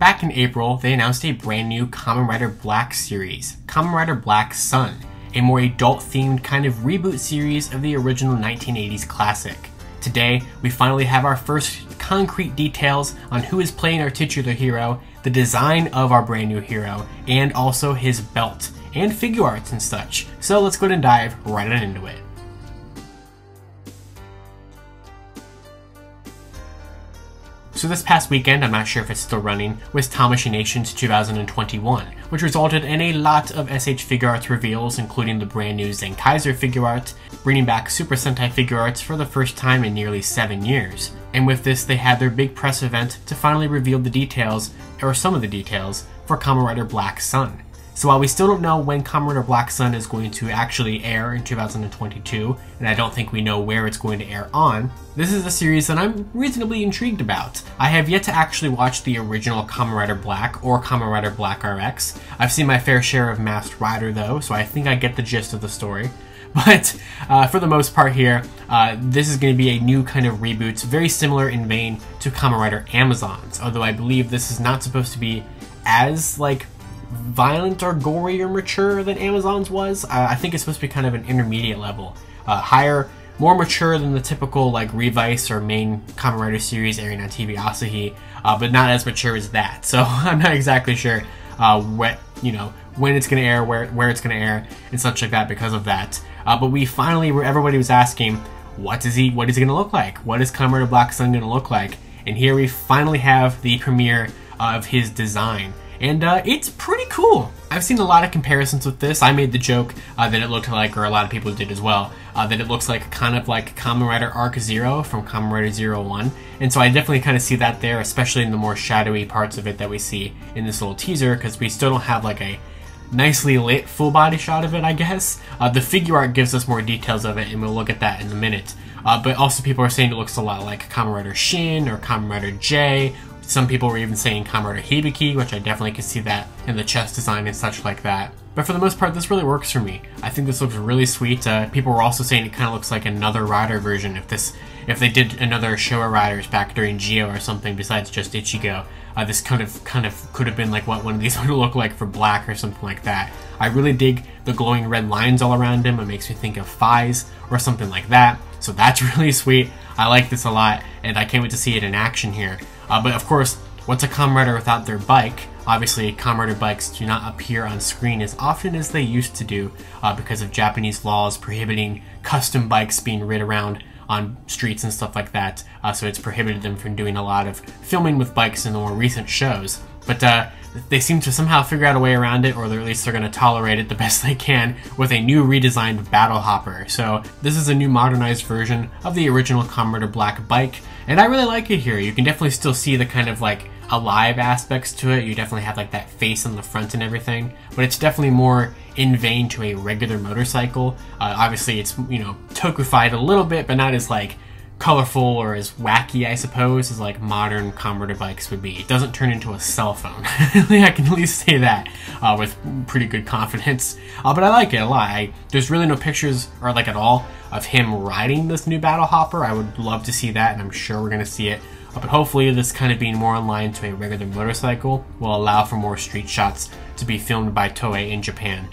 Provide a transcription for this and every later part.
Back in April, they announced a brand new Kamen Rider Black series, Kamen Rider Black Sun, a more adult-themed kind of reboot series of the original 1980s classic. Today, we finally have our first concrete details on who is playing our titular hero, the design of our brand new hero, and also his belt, and figure arts and such. So let's go ahead and dive right on into it. So this past weekend, I'm not sure if it's still running, was Tamashii Nations 2021, which resulted in a lot of SH figure arts reveals, including the brand new Zenkaiser figure art, bringing back Super Sentai figure arts for the first time in nearly 7 years. And with this, they had their big press event to finally reveal the details, or some of the details, for Kamen Rider Black Sun. So while we still don't know when Kamen Rider Black Sun is going to actually air in 2022, and I don't think we know where it's going to air on, this is a series that I'm reasonably intrigued about. I have yet to actually watch the original Kamen Rider Black or Kamen Rider Black RX. I've seen my fair share of Masked Rider though, so I think I get the gist of the story. But for the most part here, this is going to be a new kind of reboot, very similar in vein to Kamen Rider Amazons, although I believe this is not supposed to be as, like, violent or gory or mature than Amazon's was. I think it's supposed to be kind of an intermediate level. Higher, more mature than the typical like Revice or main Kamen Rider series airing on TV Asahi, but not as mature as that. So I'm not exactly sure when it's gonna air, where it's gonna air, and such like that because of that. But we finally, everybody was asking, what is he gonna look like? What is Kamen Rider Black Sun gonna look like? And here we finally have the premiere of his design. And it's pretty cool. I've seen a lot of comparisons with this. I made the joke that it looked like, or a lot of people did as well, that it looks like kind of like Kamen Rider Arc Zero from Kamen Rider Zero One. And so I definitely kind of see that there, especially in the more shadowy parts of it that we see in this little teaser, because we still don't have like a nicely lit full body shot of it, I guess. The figure art gives us more details of it, and we'll look at that in a minute. But also people are saying it looks a lot like Kamen Rider Shin or Kamen Rider J. Some people were even saying Kamen Rider Hibiki, which I definitely could see that in the chest design and such like that. But for the most part, this really works for me. I think this looks really sweet. People were also saying it kind of looks like another Rider version. If they did another Showa Riders back during Geo or something besides just Ichigo, this kind of could have been like what one of these would look like for Black or something like that. I really dig the glowing red lines all around him. It makes me think of Faiz or something like that. So that's really sweet. I like this a lot, and I can't wait to see it in action here. But of course, what's a Kamen Rider without their bike? Obviously, Kamen Rider bikes do not appear on screen as often as they used to do because of Japanese laws prohibiting custom bikes being rid around on streets and stuff like that. So it's prohibited them from doing a lot of filming with bikes in the more recent shows. But they seem to somehow figure out a way around it, or at least they're going to tolerate it the best they can with a new redesigned Battle Hopper. So this is a new modernized version of the original Kamen Rider Black bike, and I really like it here. You can definitely still see the kind of like alive aspects to it. You definitely have like that face on the front and everything, but it's definitely more in vein to a regular motorcycle. Obviously it's, Toku-fied a little bit, but not as like colorful or as wacky, I suppose, as like modern Kamen Rider bikes would be. It doesn't turn into a cell phone. I can at least say that with pretty good confidence. But I like it a lot. There's really no pictures, or like at all, of him riding this new Battle Hopper. I would love to see that, and I'm sure we're going to see it. But hopefully this kind of being more in line to a regular motorcycle will allow for more street shots to be filmed by Toei in Japan.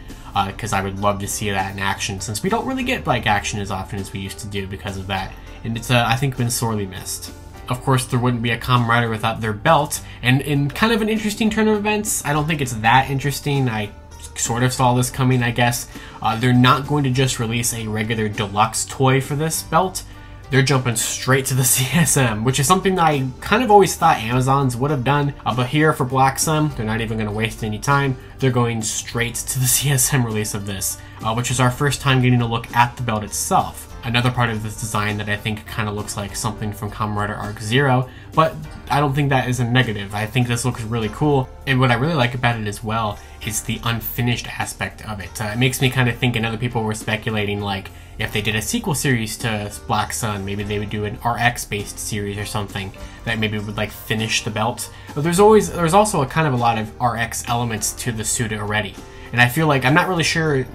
Because I would love to see that in action, since we don't really get bike action as often as we used to do because of that. And it's, I think, been sorely missed. Of course, there wouldn't be a Kamen Rider without their belt, and in kind of an interesting turn of events, I don't think it's that interesting. I sort of saw this coming, I guess. They're not going to just release a regular deluxe toy for this belt. They're jumping straight to the CSM, which is something that I kind of always thought Amazons would have done. But here for Black Sun, they're not even going to waste any time. They're going straight to the CSM release of this, which is our first time getting a look at the belt itself. Another part of this design that I think kind of looks like something from Kamen Rider Arc Zero, but I don't think that is a negative. I think this looks really cool, and what I really like about it as well is the unfinished aspect of it. It makes me kind of think, and other people were speculating, like, if they did a sequel series to Black Sun, maybe they would do an RX-based series or something that maybe would like finish the belt. But there's also a kind of a lot of RX elements to the suit already, and I feel like I'm not really sure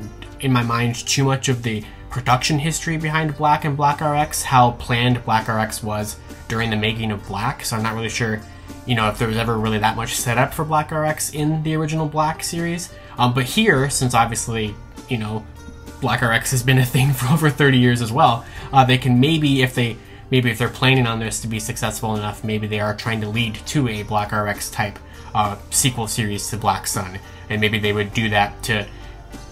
in my mind too much of the production history behind Black and Black RX, how planned Black RX was during the making of Black, so I'm not really sure you know, if there was ever really that much setup for Black RX in the original Black series. But here, since obviously, you know, Black RX has been a thing for over 30 years as well, they can maybe if they're planning on this to be successful enough, maybe they are trying to lead to a Black RX type sequel series to Black Sun, and maybe they would do that to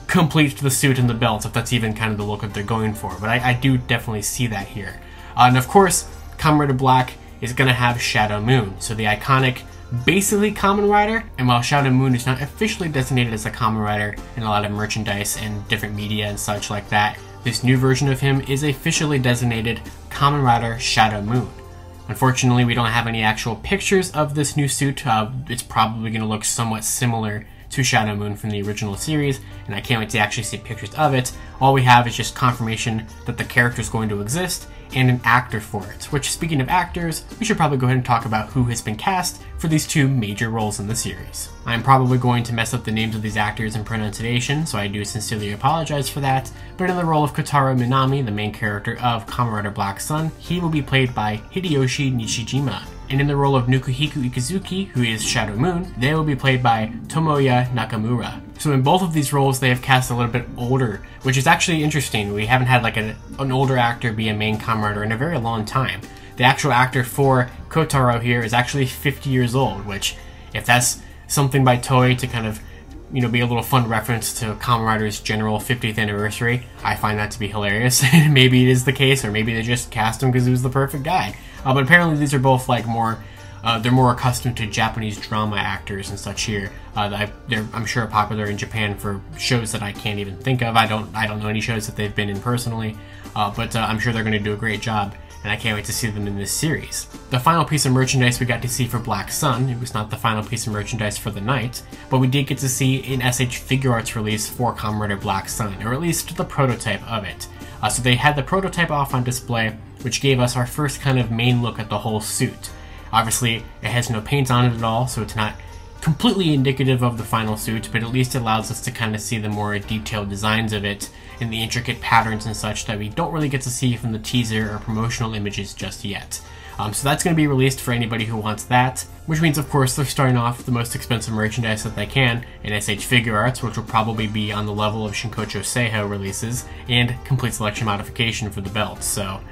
complete the suit and the belt, if that's even kind of the look that they're going for. But I do definitely see that here. And of course, Kamen Rider Black is going to have Shadow Moon, so the iconic, basically Kamen Rider. And while Shadow Moon is not officially designated as a Kamen Rider in a lot of merchandise and different media and such like that, this new version of him is officially designated Kamen Rider Shadow Moon. Unfortunately, we don't have any actual pictures of this new suit. It's probably going to look somewhat similar to Shadow Moon from the original series, and I can't wait to actually see pictures of it. All we have is just confirmation that the character is going to exist and an actor for it, which, speaking of actors, we should probably go ahead and talk about who has been cast for these two major roles in the series. I'm probably going to mess up the names of these actors and pronunciation, so I do sincerely apologize for that, but in the role of Kotaro Minami, the main character of Kamen Rider Black Sun, he will be played by Hideyoshi Nishijima. And in the role of Nukuhiku Ikuzuki, who is Shadow Moon, they will be played by Tomoya Nakamura. So in both of these roles, they have cast a little bit older, which is actually interesting. We haven't had like an older actor be a main Kamen Rider in a very long time. The actual actor for Kotaro here is actually 50 years old, which, if that's something by Toei to kind of, you know, be a little fun reference to Kamen Rider's general 50th anniversary, I find that to be hilarious. Maybe it is the case, or maybe they just cast him because he was the perfect guy. But apparently these are both like they're more accustomed to Japanese drama actors and such here. They're, I'm sure, popular in Japan for shows that I can't even think of. I don't know any shows that they've been in personally, but I'm sure they're going to do a great job, and I can't wait to see them in this series. The final piece of merchandise we got to see for Black Sun, it was not the final piece of merchandise for the night, but we did get to see an SH Figure Arts release for Kamen Rider Black Sun, or at least the prototype of it. So they had the prototype off on display, which gave us our first kind of main look at the whole suit. Obviously, it has no paint on it at all, so it's not completely indicative of the final suit, but at least it allows us to kind of see the more detailed designs of it and the intricate patterns and such that we don't really get to see from the teaser or promotional images just yet. So that's going to be released for anybody who wants that, which means, of course, they're starting off the most expensive merchandise that they can in SH Figure Arts, which will probably be on the level of Shinkocho Seiho releases, and Complete Selection Modification for the belt, so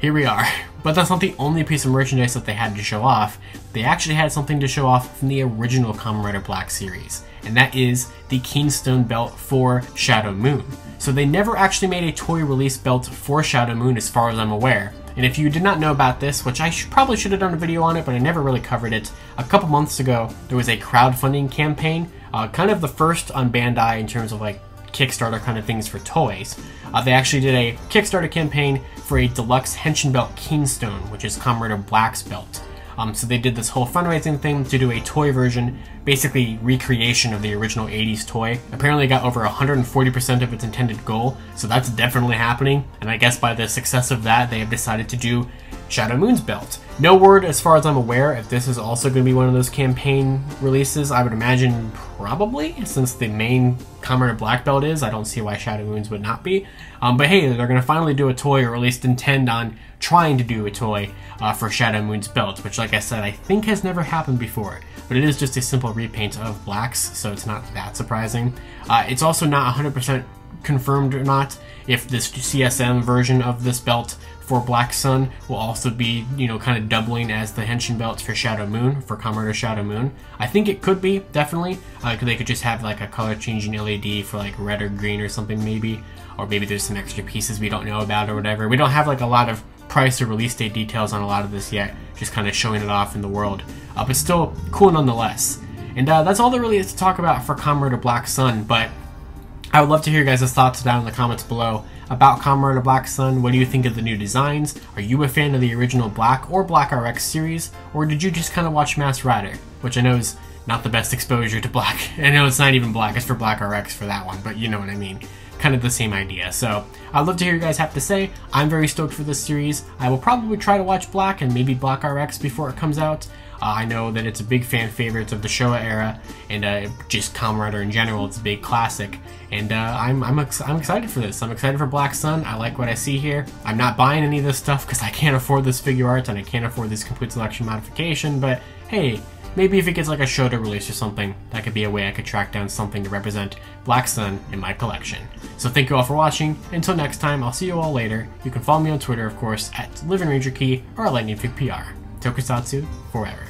here we are. But that's not the only piece of merchandise that they had to show off. They actually had something to show off from the original Kamen Rider Black series, and that is the Keenstone belt for Shadow Moon. So they never actually made a toy release belt for Shadow Moon as far as I'm aware. And if you did not know about this, which I probably should have done a video on it, but I never really covered it, a couple months ago there was a crowdfunding campaign, kind of the first on Bandai in terms of like Kickstarter kind of things for toys. They actually did a Kickstarter campaign for a deluxe Henshin belt Keenstone, which is Kamen Rider Black's belt. So they did this whole fundraising thing to do a toy version, basically recreation of the original 80s toy. Apparently it got over 140% of its intended goal, so that's definitely happening. And I guess by the success of that, they have decided to do Shadow Moon's belt. No word, as far as I'm aware, if this is also going to be one of those campaign releases. I would imagine probably, since the main Kamen Rider Black belt is. I don't see why Shadow Moon's would not be. But hey, they're going to finally do a toy, or at least intend on trying to do a toy for Shadow Moon's belt, which, like I said, I think has never happened before. But it is just a simple repaint of Black's, so it's not that surprising. It's also not 100% confirmed or not if this CSM version of this belt for Black Sun will also be, you know, kind of doubling as the Henshin belts for Shadow Moon, for Kamen Rider Shadow Moon. I think it could be, definitely. They could just have like a color changing LED for like red or green or something maybe. Or maybe there's some extra pieces we don't know about or whatever. We don't have like a lot of price or release date details on a lot of this yet, just kind of showing it off in the world. But still cool nonetheless. And that's all there really is to talk about for Kamen Rider Black Sun, but I would love to hear your guys' thoughts down in the comments below about Kamen Rider Black Sun. What do you think of the new designs? Are you a fan of the original Black or Black RX series? Or did you just kind of watch Masked Rider, which I know is not the best exposure to Black. I know it's not even Black, it's for Black RX for that one, but you know what I mean. Kind of the same idea. So I'd love to hear you guys have to say. I'm very stoked for this series. I will probably try to watch Black and maybe Black RX before it comes out. I know that it's a big fan favorite of the Showa era, and just Kamen Rider in general. It's a big classic, and I'm excited for this. I'm excited for Black Sun. I like what I see here. I'm not buying any of this stuff because I can't afford this figure art and I can't afford this complete selection modification, but hey, maybe if it gets like a Shoto release or something, that could be a way I could track down something to represent Black Sun in my collection. So thank you all for watching. Until next time, I'll see you all later. You can follow me on Twitter, of course, at LivingRangerKey or LightningFigPR. Tokusatsu forever.